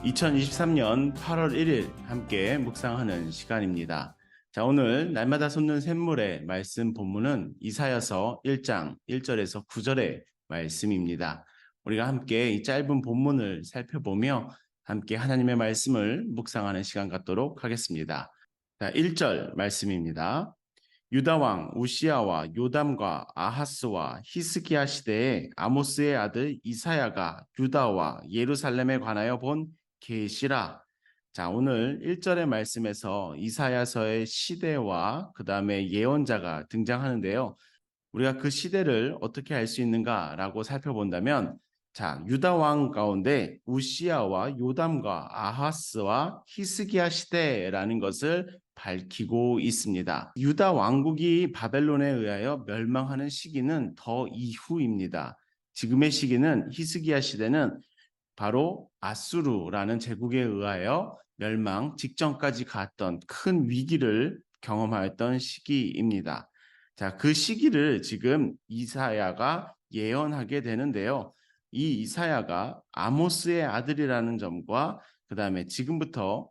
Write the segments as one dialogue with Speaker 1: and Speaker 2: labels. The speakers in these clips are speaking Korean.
Speaker 1: 2023년 8월 1일 함께 묵상하는 시간입니다. 자, 오늘 날마다 솟는 샘물의 말씀 본문은 이사야서 1장 1절에서 9절의 말씀입니다. 우리가 함께 이 짧은 본문을 살펴보며 함께 하나님의 말씀을 묵상하는 시간 갖도록 하겠습니다. 자, 1절 말씀입니다. 유다 왕 우시야와 요담과 아하스와 히스기야 시대에 아모스의 아들 이사야가 유다와 예루살렘에 관하여 본 계시라. 자, 오늘 1절의 말씀에서 이사야서의 시대와 그 다음에 예언자가 등장하는데요. 우리가 그 시대를 어떻게 알 수 있는가라고 살펴본다면, 자, 유다 왕 가운데 우시야와 요담과 아하스와 히스기야 시대라는 것을 밝히고 있습니다. 유다 왕국이 바벨론에 의하여 멸망하는 시기는 더 이후입니다. 지금의 시기는 히스기야 시대는 바로 아수르라는 제국에 의하여 멸망 직전까지 갔던 큰 위기를 경험하였던 시기입니다. 자, 그 시기를 지금 이사야가 예언하게 되는데요. 이 이사야가 아모스의 아들이라는 점과 그 다음에 지금부터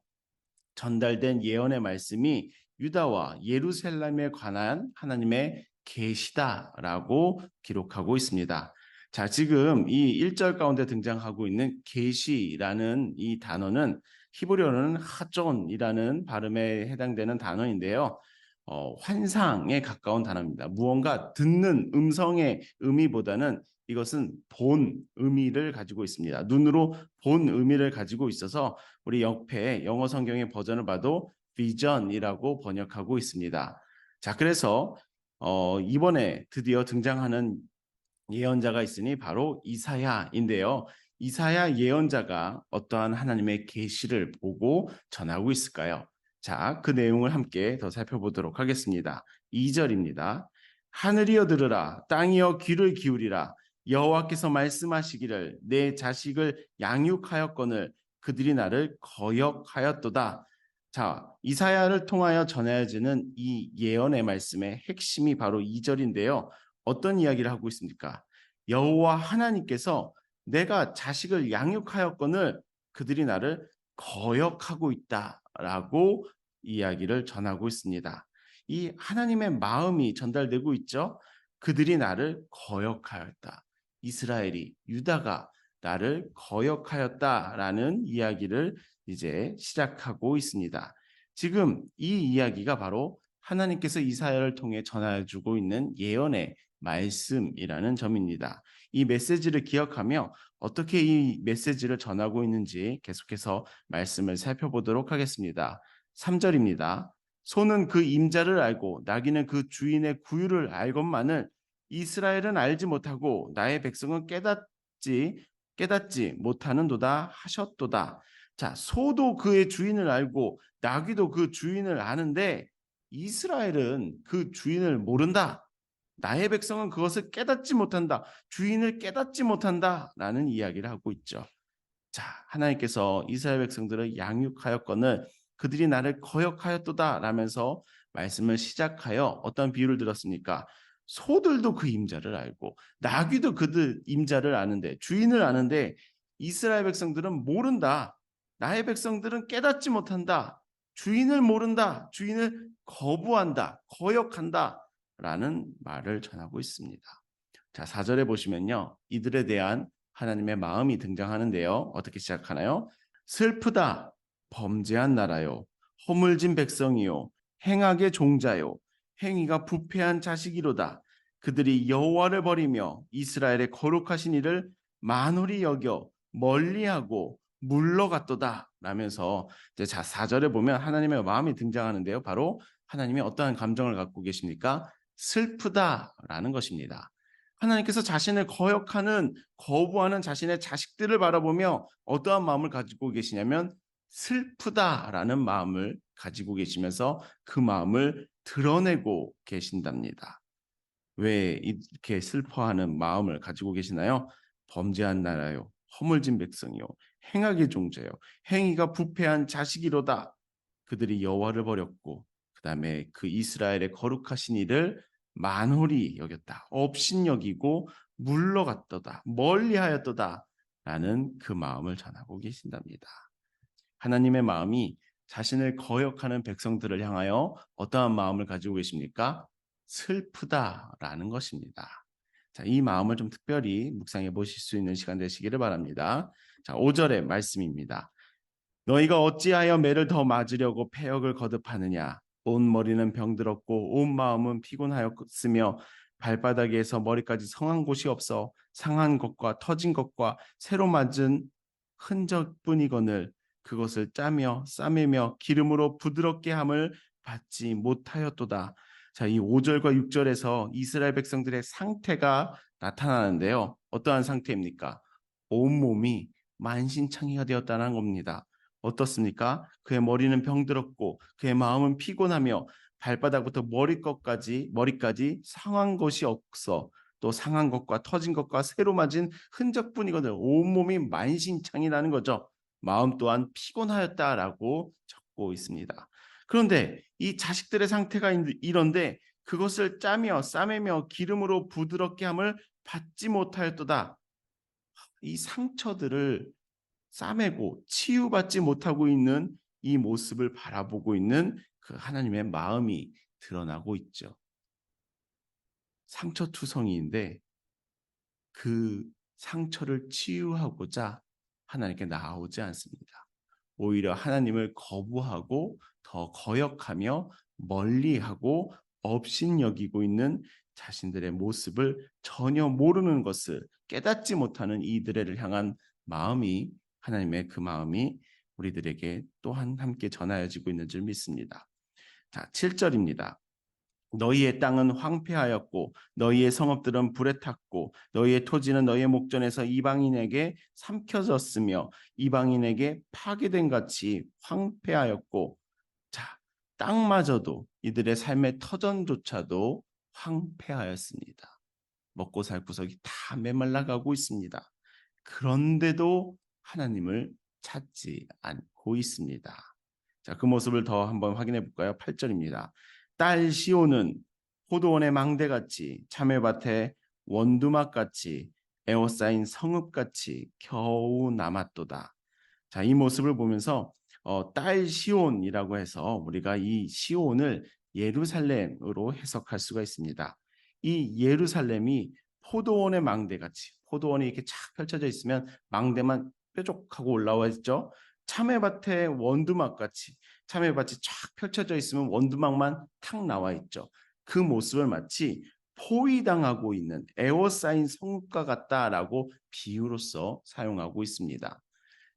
Speaker 1: 전달된 예언의 말씀이 유다와 예루살렘에 관한 하나님의 계시다라고 기록하고 있습니다. 자, 지금 이 1절 가운데 등장하고 있는 계시라는 이 단어는 히브리어로는 하존이라는 발음에 해당되는 단어인데요. 환상에 가까운 단어입니다. 무언가 듣는 음성의 의미보다는 이것은 본 의미를 가지고 있습니다. 눈으로 본 의미를 가지고 있어서 우리 옆에 영어 성경의 버전을 봐도 vision이라고 번역하고 있습니다. 자, 그래서 이번에 드디어 등장하는 예언자가 있으니 바로 이사야인데요. 이사야 예언자가 어떠한 하나님의 계시를 보고 전하고 있을까요? 자, 그 내용을 함께 더 살펴보도록 하겠습니다. 2절입니다. 하늘이여 들으라, 땅이여 귀를 기울이라. 여호와께서 말씀하시기를 내 자식을 양육하였거늘 그들이 나를 거역하였도다. 자, 이사야를 통하여 전해지는 이 예언의 말씀의 핵심이 바로 2절인데요. 어떤 이야기를 하고 있습니까? 여호와 하나님께서 내가 자식을 양육하였거늘 그들이 나를 거역하고 있다라고 이야기를 전하고 있습니다. 이 하나님의 마음이 전달되고 있죠. 그들이 나를 거역하였다. 이스라엘이, 유다가 나를 거역하였다라는 이야기를 이제 시작하고 있습니다. 지금 이 이야기가 바로 하나님께서 이사야를 통해 전해주고 있는 예언의 말씀이라는 점입니다. 이 메시지를 기억하며 어떻게 이 메시지를 전하고 있는지 계속해서 말씀을 살펴보도록 하겠습니다. 3절입니다. 소는 그 임자를 알고 나귀는 그 주인의 구유를 알건만을 이스라엘은 알지 못하고 나의 백성은 깨닫지 못하는도다 하셨도다. 자, 소도 그의 주인을 알고 나귀도 그 주인을 아는데 이스라엘은 그 주인을 모른다. 나의 백성은 그것을 깨닫지 못한다. 주인을 깨닫지 못한다라는 이야기를 하고 있죠. 자, 하나님께서 이스라엘 백성들을 양육하였거늘 그들이 나를 거역하였도다 라면서 말씀을 시작하여 어떤 비유를 들었습니까? 소들도 그 임자를 알고 나귀도 그들 임자를 아는데 주인을 아는데 이스라엘 백성들은 모른다. 나의 백성들은 깨닫지 못한다. 주인을 모른다. 주인을 거부한다. 거역한다. 라는 말을 전하고 있습니다. 자, 4절에 보시면요. 이들에 대한 하나님의 마음이 등장하는데요. 어떻게 시작하나요? 슬프다. 범죄한 나라요. 허물진 백성이요. 행악의 종자요. 행위가 부패한 자식이로다. 그들이 여호와를 버리며 이스라엘의 거룩하신 이를 만홀히 여겨 멀리하고 물러갔도다 라면서 이제 4절에 보면 하나님의 마음이 등장하는데요. 바로 하나님이 어떠한 감정을 갖고 계십니까? 슬프다라는 것입니다. 하나님께서 자신을 거부하는 자신의 자식들을 바라보며 어떠한 마음을 가지고 계시냐면 슬프다라는 마음을 가지고 계시면서 그 마음을 드러내고 계신답니다. 왜 이렇게 슬퍼하는 마음을 가지고 계시나요? 범죄한 나라요, 허물진 백성이요, 행악의 종자요, 행위가 부패한 자식이로다. 그들이 여호와를 버렸고 그 다음에 그 이스라엘의 거룩하신 이를 만홀히 여겼다. 업신여기고 물러갔도다. 멀리하였도다. 라는 그 마음을 전하고 계신답니다. 하나님의 마음이 자신을 거역하는 백성들을 향하여 어떠한 마음을 가지고 계십니까? 슬프다라는 것입니다. 자, 이 마음을 좀 특별히 묵상해 보실 수 있는 시간 되시기를 바랍니다. 자, 5절의 말씀입니다. 너희가 어찌하여 매를 더 맞으려고 패역을 거듭하느냐? 온 머리는 병들었고 온 마음은 피곤하였으며 발바닥에서 머리까지 성한 곳이 없어 상한 것과 터진 것과 새로 맞은 흔적뿐이거늘 그것을 짜며 싸매며 기름으로 부드럽게 함을 받지 못하였도다. 자, 이 5절과 6절에서 이스라엘 백성들의 상태가 나타나는데요. 어떠한 상태입니까? 온몸이 만신창이가 되었다는 겁니다. 어떻습니까? 그의 머리는 병들었고 그의 마음은 피곤하며 발바닥부터 머리까지 상한 것이 없어 또 상한 것과 터진 것과 새로 맞은 흔적뿐이거든. 온몸이 만신창이라는 거죠. 마음 또한 피곤하였다라고 적고 있습니다. 그런데 이 자식들의 상태가 이런데 그것을 짜며 싸매며 기름으로 부드럽게 함을 받지 못하였도다. 이 상처들을 싸매고 치유받지 못하고 있는 이 모습을 바라보고 있는 그 하나님의 마음이 드러나고 있죠. 상처투성이인데 그 상처를 치유하고자 하나님께 나아오지 않습니다. 오히려 하나님을 거부하고 더 거역하며 멀리하고 업신여기고 있는 자신들의 모습을 전혀 모르는 것을 깨닫지 못하는 이들을 향한 마음이 하나님의 그 마음이 우리들에게 또한 함께 전하여지고 있는 줄 믿습니다. 자, 7절입니다. 너희의 땅은 황폐하였고 너희의 성읍들은 불에 탔고 너희의 토지는 너희의 목전에서 이방인에게 삼켜졌으며 이방인에게 파괴된 같이 황폐하였고 자, 땅마저도 이들의 삶의 터전조차도 황폐하였습니다. 먹고 살 구석이 다 메말라가고 있습니다. 그런데도 하나님을 찾지 않고 있습니다. 자, 그 모습을 더 한번 확인해 볼까요? 8절입니다. 딸 시온은 포도원의 망대같이 참외밭의 원두막같이 에워싸인 성읍같이 겨우 남았도다. 자, 이 모습을 보면서 딸 시온이라고 해서 우리가 이 시온을 예루살렘으로 해석할 수가 있습니다. 이 예루살렘이 포도원의 망대같이 포도원이 이렇게 착 펼쳐져 있으면 망대만 뾰족하고 올라와 있죠. 참외밭의 원두막같이 참외밭이 쫙 펼쳐져 있으면 원두막만 탁 나와 있죠. 그 모습을 마치 포위당하고 있는 에워싸인 성읍과 같다라고 비유로서 사용하고 있습니다.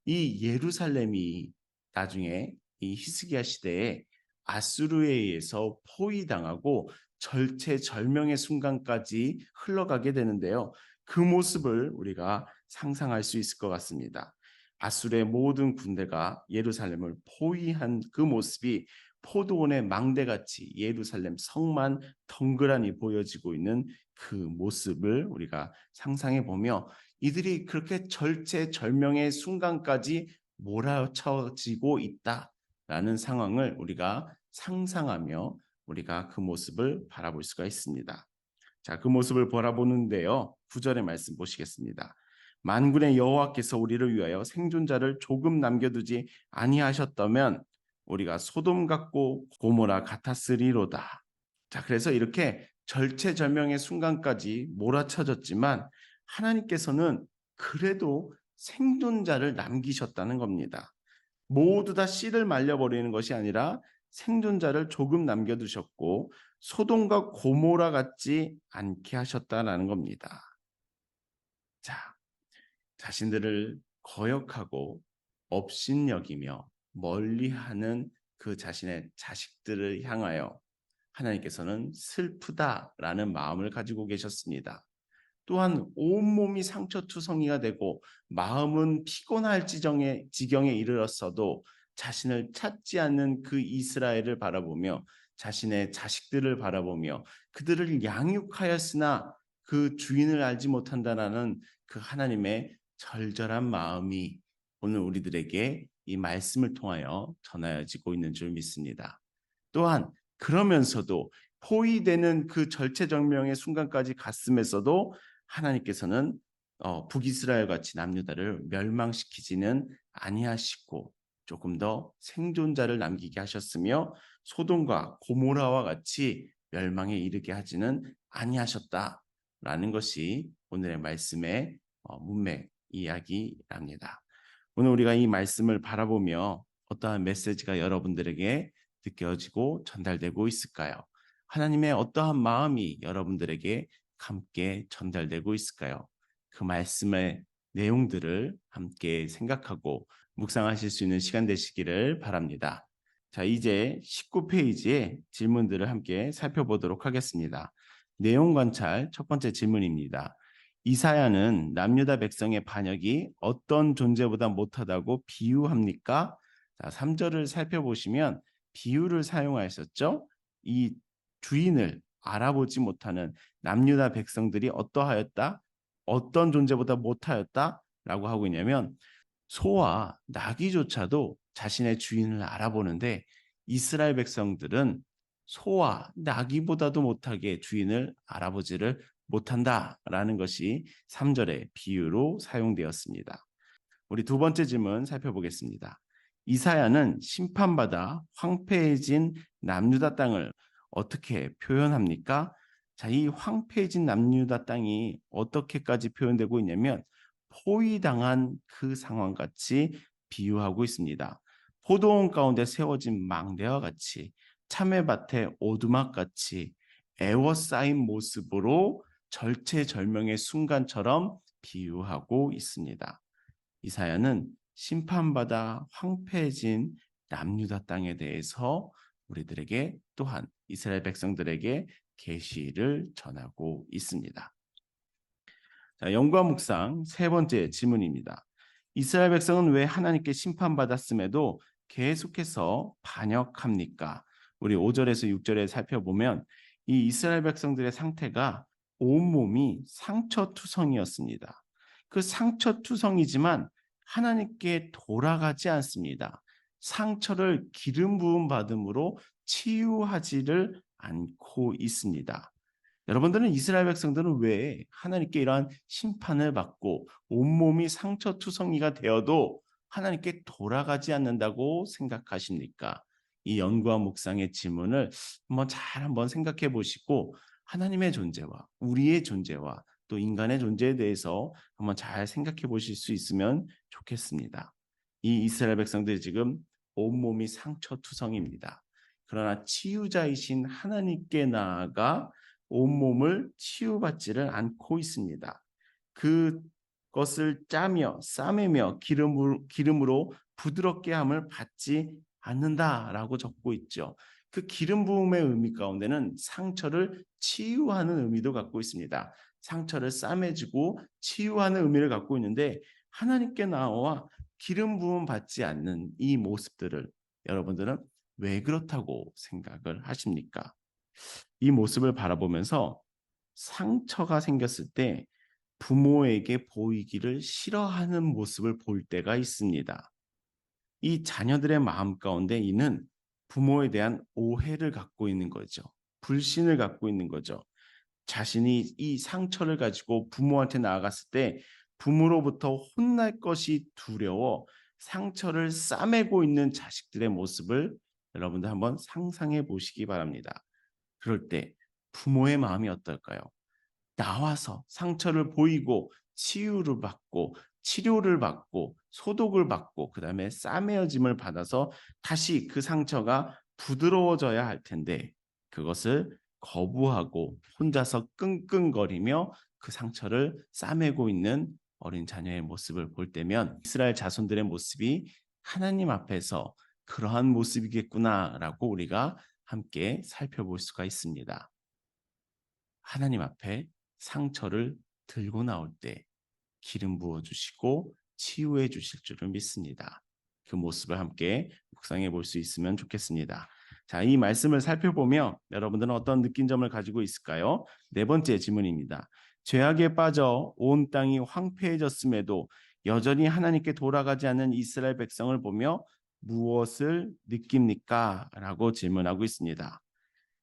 Speaker 1: 이 예루살렘이 나중에 이 히스기야 시대에 아수르에 의해서 포위당하고 절체절명의 순간까지 흘러가게 되는데요. 그 모습을 우리가 상상할 수 있을 것 같습니다. 아수르의 모든 군대가 예루살렘을 포위한 그 모습이 포도원의 망대같이 예루살렘 성만 덩그러니 보여지고 있는 그 모습을 우리가 상상해 보며 이들이 그렇게 절체절명의 순간까지 몰아쳐지고 있다라는 상황을 우리가 상상하며 우리가 그 모습을 바라볼 수가 있습니다. 자, 그 모습을 바라보는데요. 9절의 말씀 보시겠습니다. 만군의 여호와께서 우리를 위하여 생존자를 조금 남겨두지 아니하셨다면 우리가 소돔 같고 고모라 같았으리로다. 자, 그래서 이렇게 절체절명의 순간까지 몰아쳐졌지만 하나님께서는 그래도 생존자를 남기셨다는 겁니다. 모두 다 씨를 말려버리는 것이 아니라 생존자를 조금 남겨두셨고 소돔과 고모라 같지 않게 하셨다라는 겁니다. 자, 자신들을 거역하고 업신여기며 멀리하는 그 자신의 자식들을 향하여 하나님께서는 슬프다라는 마음을 가지고 계셨습니다. 또한 온몸이 상처투성이가 되고 마음은 피곤할 지경에 이르렀어도 자신을 찾지 않는 그 이스라엘을 바라보며 자신의 자식들을 바라보며 그들을 양육하였으나 그 주인을 알지 못한다라는 그 하나님의 절절한 마음이 오늘 우리들에게 이 말씀을 통하여 전하여지고 있는 줄 믿습니다. 또한 그러면서도 포위되는 그 절체절명의 순간까지 갔음에서도 하나님께서는 북이스라엘 같이 남유다를 멸망시키지는 아니하시고 조금 더 생존자를 남기게 하셨으며 소돔과 고모라와 같이 멸망에 이르게 하지는 아니하셨다라는 것이 오늘의 말씀의 문맥 이야기랍니다. 오늘 우리가 이 말씀을 바라보며 어떠한 메시지가 여러분들에게 느껴지고 전달되고 있을까요? 하나님의 어떠한 마음이 여러분들에게 함께 전달되고 있을까요? 그 말씀의 내용들을 함께 생각하고 묵상하실 수 있는 시간 되시기를 바랍니다. 자, 이제 19페이지의 질문들을 함께 살펴보도록 하겠습니다. 내용 관찰 첫 번째 질문입니다. 이사야는 남유다 백성의 반역이 어떤 존재보다 못하다고 비유합니까? 자, 3절을 살펴보시면 비유를 사용하셨죠? 이 주인을 알아보지 못하는 남유다 백성들이 어떠하였다? 어떤 존재보다 못하였다? 라고 하고 있냐면 소와 나귀조차도 자신의 주인을 알아보는데 이스라엘 백성들은 소와 나귀보다도 못하게 주인을 알아보지를 못한다라는 것이 3절의 비유로 사용되었습니다. 우리 두 번째 질문 살펴보겠습니다. 이사야는 심판받아 황폐해진 남유다 땅을 어떻게 표현합니까? 자, 이 황폐해진 남유다 땅이 어떻게까지 표현되고 있냐면 포위당한 그 상황같이 비유하고 있습니다. 포도원 가운데 세워진 망대와 같이 참외밭에 오두막같이 애워싸인 모습으로 절체절명의 순간처럼 비유하고 있습니다. 이사야는 심판받아 황폐해진 남유다 땅에 대해서 우리들에게 또한 이스라엘 백성들에게 계시를 전하고 있습니다. 자, 연구와 묵상 세 번째 질문입니다. 이스라엘 백성은 왜 하나님께 심판받았음에도 계속해서 반역합니까? 우리 5절에서 6절에 살펴보면 이 이스라엘 백성들의 상태가 온몸이 상처투성이었습니다. 그 상처투성이지만 하나님께 돌아가지 않습니다. 상처를 기름 부음 받음으로 치유하지를 않고 있습니다. 여러분들은 이스라엘 백성들은 왜 하나님께 이러한 심판을 받고 온몸이 상처투성이가 되어도 하나님께 돌아가지 않는다고 생각하십니까? 이 연구와 묵상의 질문을 한번 생각해 보시고 하나님의 존재와 우리의 존재와 또 인간의 존재에 대해서 한번 잘 생각해 보실 수 있으면 좋겠습니다. 이 이스라엘 백성들이 지금 온몸이 상처투성입니다. 그러나 치유자이신 하나님께 나아가 온몸을 치유받지를 않고 있습니다. 그것을 짜며 싸매며 기름으로 부드럽게 함을 받지 않는다라고 적고 있죠. 그 기름 부음의 의미 가운데는 상처를 치유하는 의미도 갖고 있습니다. 상처를 싸매주고 치유하는 의미를 갖고 있는데 하나님께 나와 기름 부음 받지 않는 이 모습들을 여러분들은 왜 그렇다고 생각을 하십니까? 이 모습을 바라보면서 상처가 생겼을 때 부모에게 보이기를 싫어하는 모습을 볼 때가 있습니다. 이 자녀들의 마음 가운데 이는 부모에 대한 오해를 갖고 있는 거죠. 불신을 갖고 있는 거죠. 자신이 이 상처를 가지고 부모한테 나아갔을 때 부모로부터 혼날 것이 두려워 상처를 싸매고 있는 자식들의 모습을 여러분들 한번 상상해 보시기 바랍니다. 그럴 때 부모의 마음이 어떨까요? 나와서 상처를 보이고 치유를 받고 치료를 받고 소독을 받고 그다음에 싸매어짐을 받아서 다시 그 상처가 부드러워져야 할 텐데 그것을 거부하고 혼자서 끙끙거리며 그 상처를 싸매고 있는 어린 자녀의 모습을 볼 때면 이스라엘 자손들의 모습이 하나님 앞에서 그러한 모습이겠구나라고 우리가 함께 살펴볼 수가 있습니다. 하나님 앞에 상처를 들고 나올 때 기름 부어주시고 치유해 주실 줄을 믿습니다. 그 모습을 함께 묵상해 볼 수 있으면 좋겠습니다. 자, 이 말씀을 살펴보며 여러분들은 어떤 느낀 점을 가지고 있을까요? 네 번째 질문입니다. 죄악에 빠져 온 땅이 황폐해졌음에도 여전히 하나님께 돌아가지 않는 이스라엘 백성을 보며 무엇을 느낍니까? 라고 질문하고 있습니다.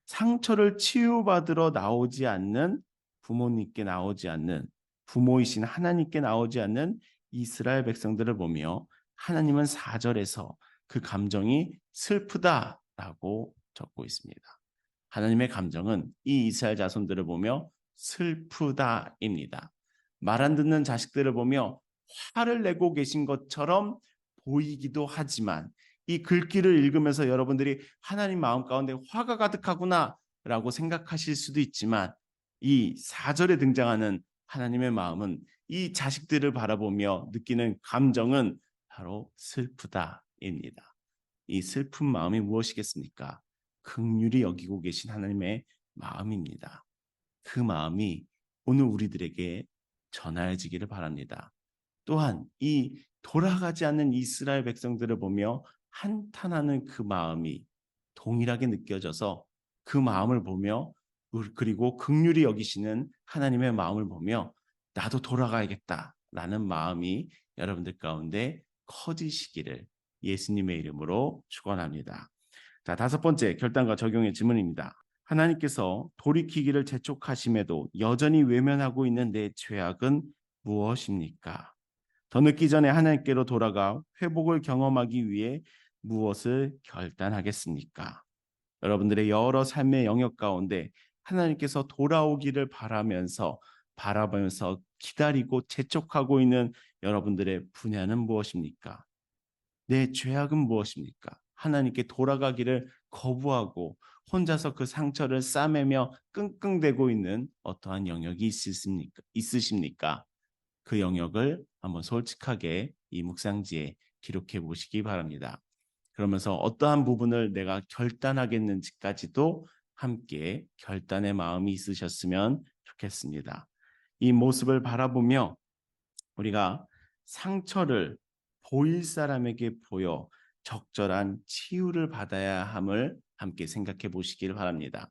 Speaker 1: 상처를 치유받으러 나오지 않는 부모님께 나오지 않는 부모이신 하나님께 나오지 않는 이스라엘 백성들을 보며 하나님은 4절에서 그 감정이 슬프다라고 적고 있습니다. 하나님의 감정은 이 이스라엘 자손들을 보며 슬프다입니다. 말 안 듣는 자식들을 보며 화를 내고 계신 것처럼 보이기도 하지만 이 글귀를 읽으면서 여러분들이 하나님 마음 가운데 화가 가득하구나 라고 생각하실 수도 있지만 이 4절에 등장하는 하나님의 마음은 이 자식들을 바라보며 느끼는 감정은 바로 슬프다입니다. 이 슬픈 마음이 무엇이겠습니까? 긍휼히 여기고 계신 하나님의 마음입니다. 그 마음이 오늘 우리들에게 전하여지기를 바랍니다. 또한 이 돌아가지 않는 이스라엘 백성들을 보며 한탄하는 그 마음이 동일하게 느껴져서 그 마음을 보며 그리고 긍휼히 여기시는 하나님의 마음을 보며 나도 돌아가야겠다라는 마음이 여러분들 가운데 커지시기를 예수님의 이름으로 축원합니다. 자, 5번째 결단과 적용의 질문입니다. 하나님께서 돌이키기를 재촉하심에도 여전히 외면하고 있는 내 죄악은 무엇입니까? 더 늦기 전에 하나님께로 돌아가 회복을 경험하기 위해 무엇을 결단하겠습니까? 여러분들의 여러 삶의 영역 가운데 하나님께서 돌아오기를 바라보면서 기다리고 재촉하고 있는 여러분들의 분야는 무엇입니까? 내 죄악은 무엇입니까? 하나님께 돌아가기를 거부하고 혼자서 그 상처를 싸매며 끙끙대고 있는 어떠한 영역이 있으십니까? 그 영역을 한번 솔직하게 이 묵상지에 기록해 보시기 바랍니다. 그러면서 어떠한 부분을 내가 결단하겠는지까지도 함께 결단의 마음이 있으셨으면 좋겠습니다. 이 모습을 바라보며 우리가 상처를 보일 사람에게 보여 적절한 치유를 받아야 함을 함께 생각해 보시길 바랍니다.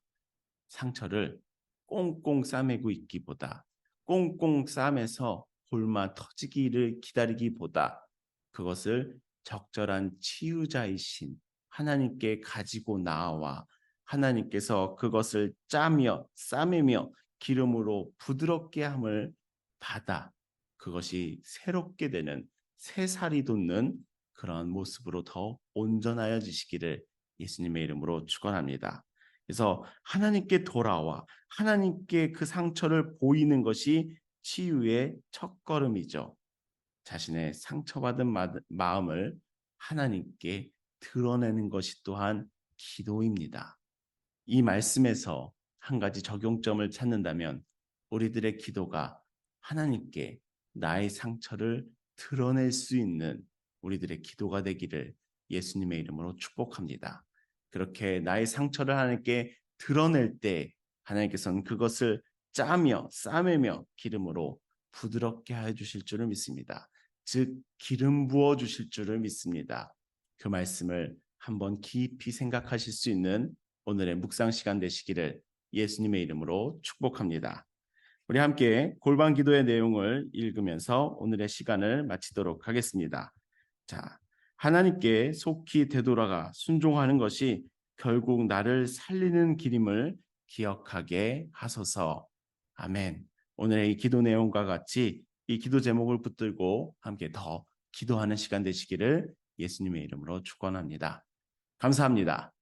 Speaker 1: 상처를 꽁꽁 싸매고 있기보다 꽁꽁 싸매서 골마 터지기를 기다리기보다 그것을 적절한 치유자이신 하나님께 가지고 나와 하나님께서 그것을 짜며 싸매며 기름으로 부드럽게 함을 받아 그것이 새롭게 되는 새살이 돋는 그런 모습으로 더 온전하여지시기를 예수님의 이름으로 축원합니다. 그래서 하나님께 돌아와 하나님께 그 상처를 보이는 것이 치유의 첫걸음이죠. 자신의 상처받은 마음을 하나님께 드러내는 것이 또한 기도입니다. 이 말씀에서 한 가지 적용점을 찾는다면 우리들의 기도가 하나님께 나의 상처를 드러낼 수 있는 우리들의 기도가 되기를 예수님의 이름으로 축복합니다. 그렇게 나의 상처를 하나님께 드러낼 때 하나님께서는 그것을 짜며 싸매며 기름으로 부드럽게 해 주실 줄을 믿습니다. 즉 기름 부어 주실 줄을 믿습니다. 그 말씀을 한번 깊이 생각하실 수 있는 오늘의 묵상 시간 되시기를 예수님의 이름으로 축복합니다. 우리 함께 골방 기도의 내용을 읽으면서 오늘의 시간을 마치도록 하겠습니다. 자, 하나님께 속히 되돌아가 순종하는 것이 결국 나를 살리는 길임을 기억하게 하소서. 아멘. 오늘의 이 기도 내용과 같이 이 기도 제목을 붙들고 함께 더 기도하는 시간 되시기를 예수님의 이름으로 축원합니다. 감사합니다.